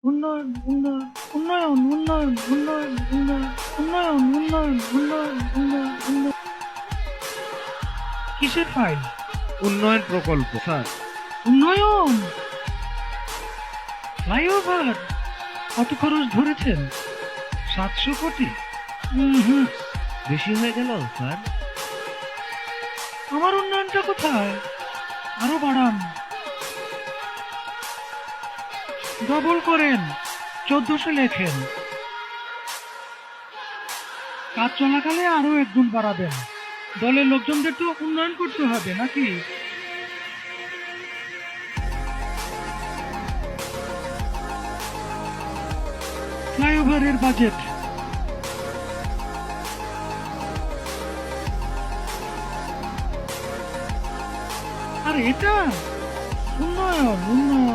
উন্নয়ন উন্নয়ন উন্নয়ন উন্নয়ন উন্নয়ন উন্নয়ন উন্নয়ন উন্নয়ন উন্নয়ন উন্নয়ন উন্নয়ন। কিসের ফাইল? উন্নয়ন প্রকল্প স্যার। উন্নয়ন ফ্লাইওভার কত খরচ ধরেছেন? 700 কোটি? হুম, বেশি হয়ে গেল স্যার। আমার উন্নয়নটা কোথায়? আরো বাড়ান, ডবল করেন, 1400 লেখেন। কাজ চলাকালে আরো 1 গুণ বাড়াবেন। দলের লোকজনদের তো উন্নয়ন করতে হবে নাকি? ফ্লাইওভারের বাজেট আর এটা উন্নয়ন উন্নয়ন